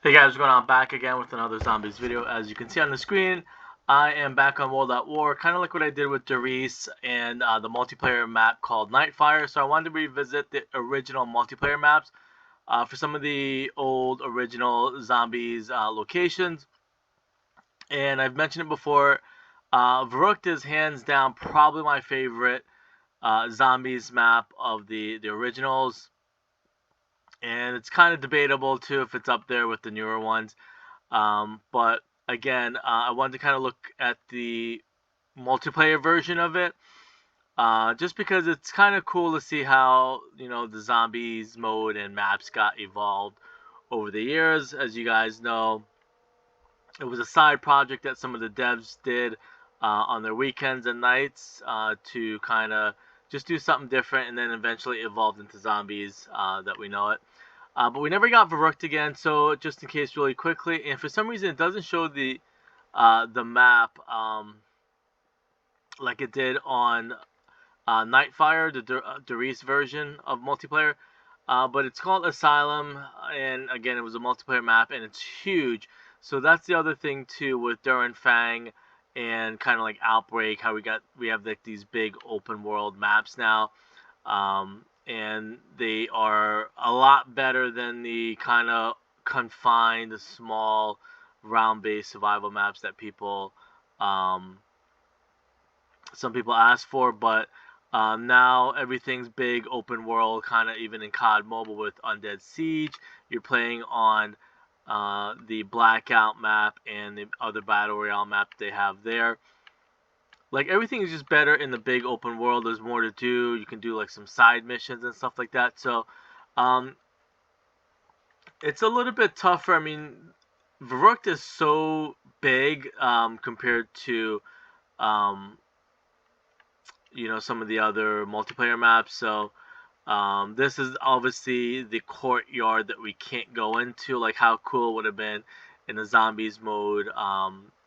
Hey guys, what's going on? Back again with another zombies video. As you can see on the screen, I am back on World at War, kind of like what I did with Derice and the multiplayer map called Nightfire. So I wanted to revisit the original multiplayer maps for some of the old original zombies locations. And I've mentioned it before, Verruckt is hands down probably my favorite zombies map of the originals. And it's kind of debatable too if it's up there with the newer ones. But again, I wanted to kind of look at the multiplayer version of it, just because it's kind of cool to see how the zombies mode and maps got evolved over the years. As you guys know, it was a side project that some of the devs did on their weekends and nights to kind of just do something different, and then eventually evolved into zombies that we know it. But we never got Verruckt again, so just in case, really quickly, and for some reason it doesn't show the map like it did on Nightfire, the Derice version of multiplayer. But it's called Asylum, and again, it was a multiplayer map, and it's huge. So that's the other thing too with War and Fang and kind of like Outbreak, how we have like these big open world maps now. And they are a lot better than the kind of confined, small, round-based survival maps that um, some people ask for. But now everything's big, open world, kind of even in COD Mobile with Undead Siege. You're playing on the Blackout map and the other Battle Royale map they have there. Like, everything is just better in the big open world. There's more to do. You can do like some side missions and stuff like that. So um, it's a little bit tougher. I mean, Verruckt is so big compared to um, some of the other multiplayer maps. So this is obviously the courtyard that we can't go into. Like, how cool it would have been in the zombies mode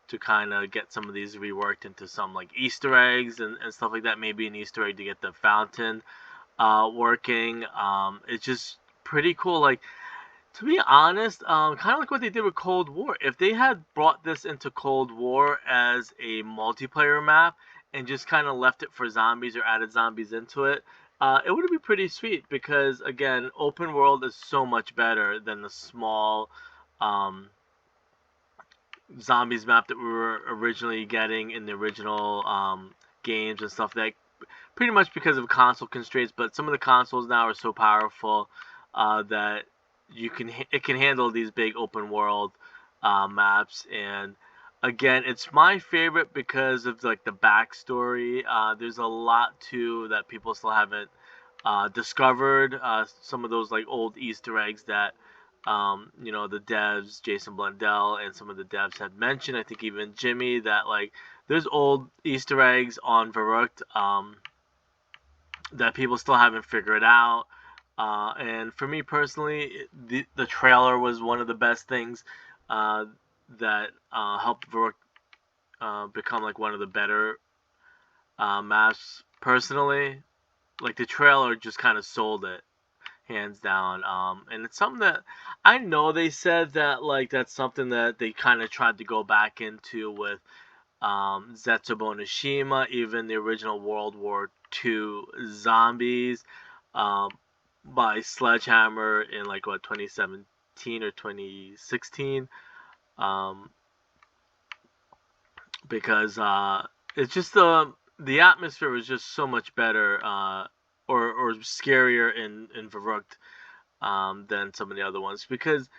to kind of get some of these reworked into some like Easter eggs and stuff like that. Maybe an Easter egg to get the fountain working. It's just pretty cool. Like, to be honest, kind of like what they did with Cold War. If they had brought this into Cold War as a multiplayer map and just kind of left it for zombies or added zombies into it, it would be pretty sweet because, again, open world is so much better than the small um, zombies map that we were originally getting in the original games and stuff. That pretty much because of console constraints, but some of the consoles now are so powerful that it can handle these big open world maps. And again, it's my favorite because of like the backstory. There's a lot too that people still haven't discovered. Some of those like old Easter eggs that the devs, Jason Blundell, and some of the devs had mentioned. I think even Jimmy, that like there's old Easter eggs on Verruckt that people still haven't figured out. And for me personally, the trailer was one of the best things uh, that helped Verruckt become like one of the better maps. Personally, like the trailer just kind of sold it hands down. And it's something that I know they said that like that's something that they kind of tried to go back into with Zetsubo Nishima, even the original World War II zombies um, by Sledgehammer in like what 2017 or 2016. Um, because it's just the atmosphere was just so much better or scarier in Verruckt than some of the other ones. Because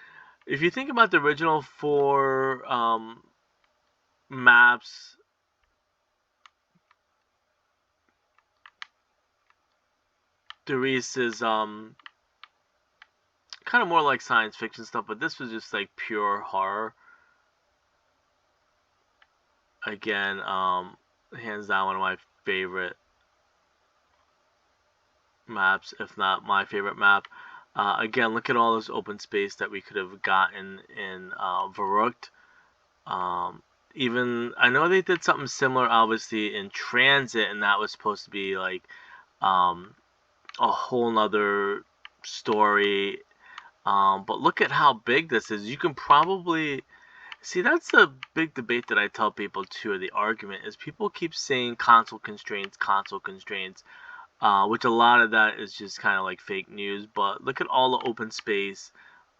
if you think about the original four maps, Derice is kind of more like science fiction stuff, but this was just like pure horror. Again, hands down one of my favorite maps, if not my favorite map. Again, look at all this open space that we could have gotten in Verruckt. Um, Even I know they did something similar, obviously in Transit, and that was supposed to be like um, a whole nother story But look at how big this is. You can probably see that's a big debate that I tell people too. Or the argument is people keep saying console constraints, which a lot of that is just kind of like fake news. But look at all the open space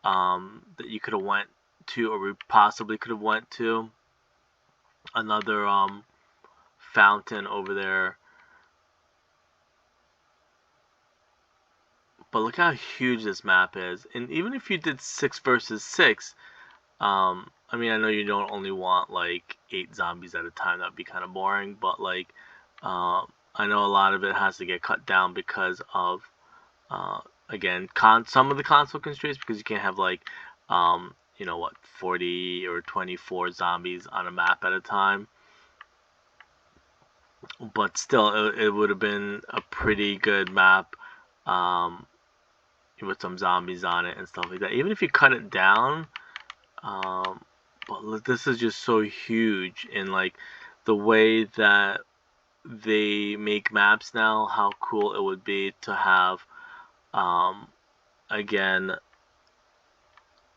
that you could have went to, or we possibly could have went to. Another fountain over there. But look how huge this map is. And even if you did 6 versus 6, I mean, I know you don't only want like 8 zombies at a time. That would be kind of boring. But like, I know a lot of it has to get cut down because of, again, some of the console constraints, because you can't have like, you know what, 40 or 24 zombies on a map at a time. But still, it would have been a pretty good map. With some zombies on it and stuff like that. Even if you cut it down, but look, this is just so huge, and like the way that they make maps now, how cool it would be to have, again,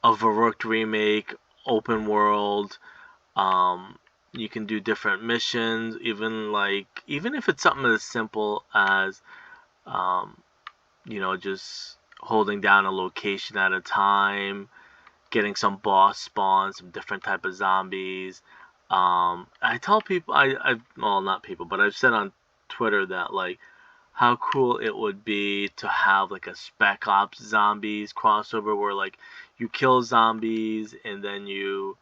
a Verruckt remake, open world. You can do different missions, even if it's something as simple as, just holding down a location at a time, getting some boss spawns, some different type of zombies. I tell people, well, not people, but I've said on Twitter that like how cool it would be to have like a Spec Ops zombies crossover where like you kill zombies and then you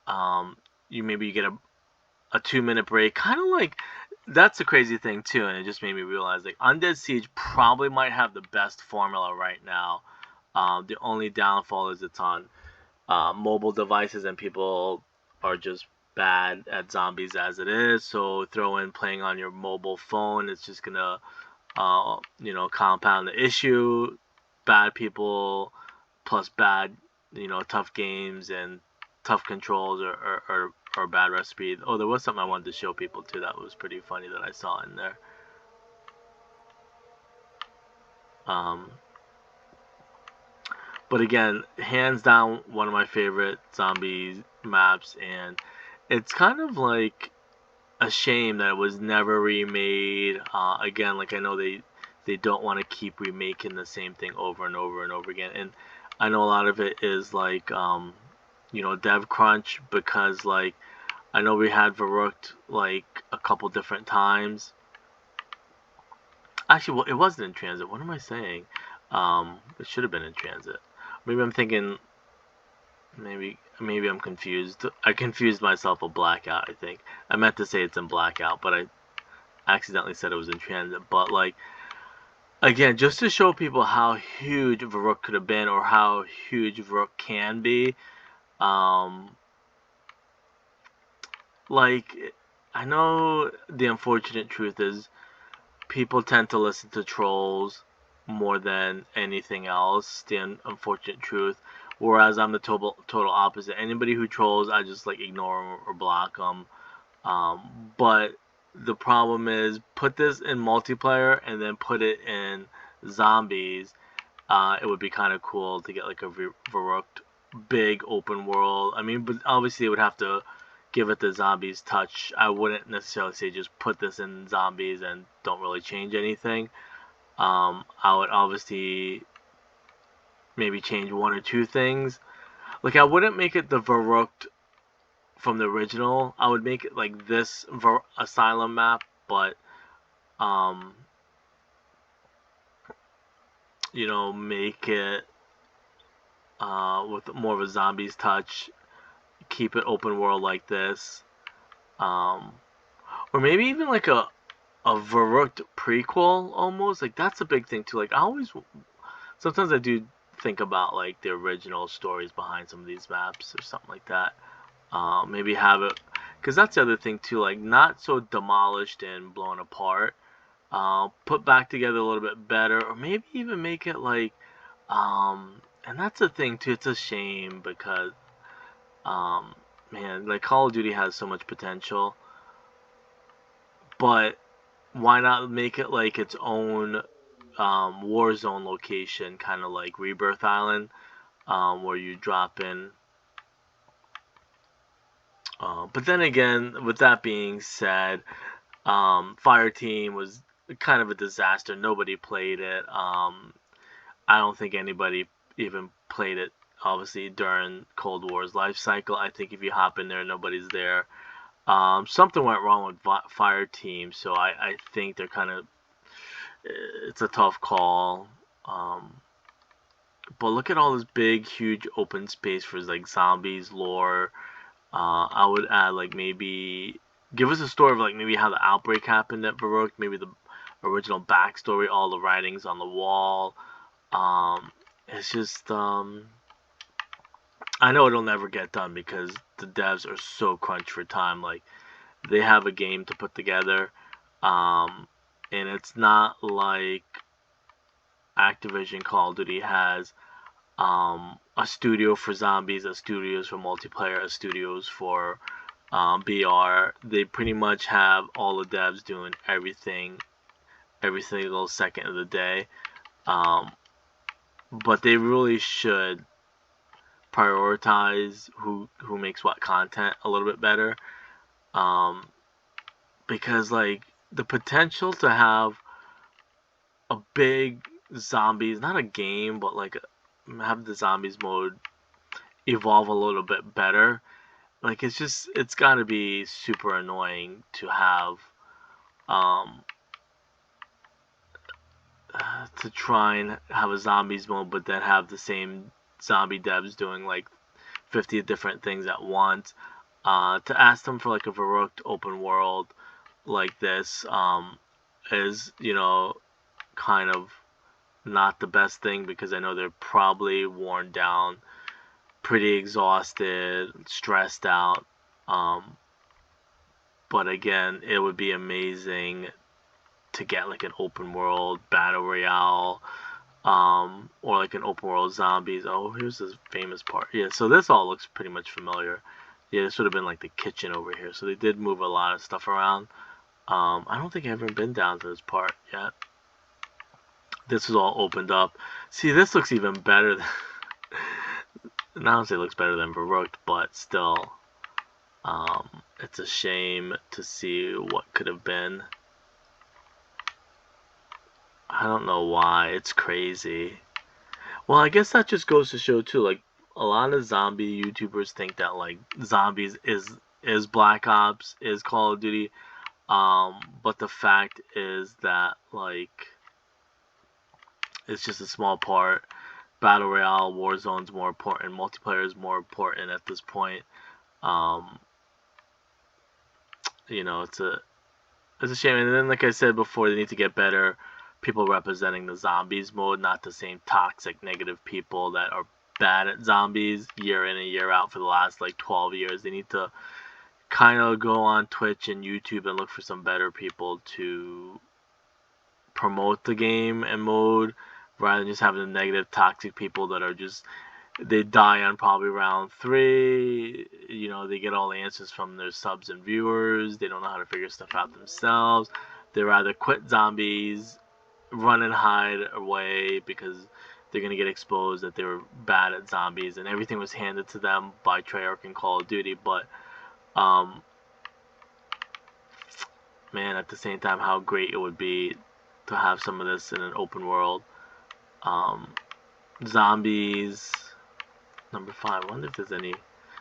get a 2-minute break, kind of like. That's a crazy thing too, and it just made me realize like Undead Siege probably might have the best formula right now. The only downfall is it's on mobile devices, and people are just bad at zombies as it is. So throw in playing on your mobile phone, it's just gonna compound the issue. Bad people plus bad, tough games and tough controls or bad recipe. Oh, there was something I wanted to show people too that was pretty funny that I saw in there. But again, hands down, one of my favorite zombie maps, and it's kind of like a shame that it was never remade. Again, like I know they don't want to keep remaking the same thing over and over and over again, and I know a lot of it is like dev crunch, because like I know we had Verruckt like a couple different times. Actually, well, it wasn't in transit. What am I saying? It should have been in transit. Maybe I'm thinking. Maybe I'm confused. I confused myself with Blackout. I think I meant to say it's in Blackout, but I accidentally said it was in transit. But like again, just to show people how huge Verruckt could have been, or how huge Verruckt can be. Like, I know the unfortunate truth is people tend to listen to trolls more than anything else. The unfortunate truth. Whereas I'm the total opposite. Anybody who trolls, I just like ignore them or block them. But the problem is, put this in multiplayer and then put it in zombies. It would be kind of cool to get like a Verruckt big open world. I mean, but obviously it would have to give it the zombies touch. I wouldn't necessarily say just put this in zombies and don't really change anything. I would obviously maybe change one or two things. Like I wouldn't make it the Verruckt from the original. I would make it like this Asylum map, but make it with more of a zombies touch. Keep it open world like this, or maybe even like a Verruckt prequel almost. Like that's a big thing too. Like sometimes I do think about like the original stories behind some of these maps or something like that. Maybe have it, because that's the other thing too. Like not so demolished and blown apart. Put back together a little bit better, or maybe even make it like, and that's the thing too. It's a shame because, man, like Call of Duty has so much potential, but why not make it like its own war zone location, kind of like Rebirth Island, where you drop in. But then again, with that being said, Fireteam was kind of a disaster. Nobody played it. I don't think anybody even played it, obviously, during Cold War's life cycle. I think if you hop in there, nobody's there. Something went wrong with Fireteam, so I think they're kind of, it's a tough call. But look at all this big, huge open space for like zombies, lore. I would add like maybe give us a story of like maybe how the outbreak happened at Verruckt, maybe the original backstory, all the writings on the wall. It's just I know it'll never get done because the devs are so crunched for time. Like they have a game to put together, and it's not like Activision Call of Duty has a studio for zombies, a studios for multiplayer, a studios for BR. They pretty much have all the devs doing everything every single second of the day. But they really should prioritize who makes what content a little bit better. Because like the potential to have a big zombies, not a game, but like have the zombies mode evolve a little bit better. Like it's got to be super annoying to have to try and have a zombies mode, but then have the same zombie devs doing like 50 different things at once. To ask them for like a Verruckt open world like this is, kind of not the best thing because I know they're probably worn down, pretty exhausted, stressed out. But again, it would be amazing to get like an open world battle royale, or like an open world zombies. Oh, here's this famous part. Yeah, so this all looks pretty much familiar. Yeah, this would have been like the kitchen over here. So they did move a lot of stuff around. I don't think I've ever been down to this part yet. This is all opened up. See, this looks even better than I don't say it looks better than Verruckt, but still, it's a shame to see what could have been. I don't know why. It's crazy. Well, I guess that just goes to show too. Like a lot of zombie YouTubers think that like zombies is Black Ops, is Call of Duty. But the fact is that like it's just a small part. Battle Royale, Warzone's more important. Multiplayer is more important at this point. It's a shame. And then, like I said before, they need to get better people representing the zombies mode, not the same toxic, negative people that are bad at zombies year in and year out for the last like 12 years. They need to kind of go on Twitch and YouTube and look for some better people to promote the game and mode rather than just having the negative, toxic people that are just, they die on probably round 3. They get all the answers from their subs and viewers. They don't know how to figure stuff out themselves. They rather quit zombies, run and hide away because they're going to get exposed that they were bad at zombies and everything was handed to them by Treyarch and Call of Duty. But man, at the same time, how great it would be to have some of this in an open world. Zombies number 5. I wonder if there's any.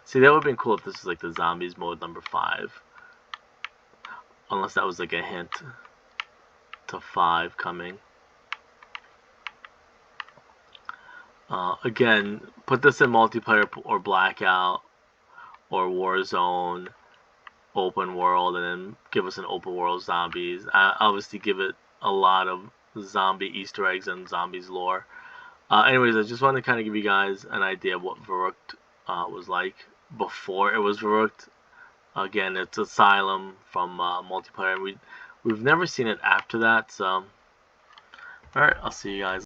See, that would have been cool if this was like the zombies mode number 5. Unless that was like a hint to 5 coming. Again, put this in multiplayer or Blackout or Warzone open world, and then give us an open world zombies. Obviously, give it a lot of zombie Easter eggs and zombies lore. Anyways, I just wanted to kind of give you guys an idea of what Verruckt was like before it was Verruckt. Again, it's Asylum from multiplayer, and we've never seen it after that. So, all right, I'll see you guys.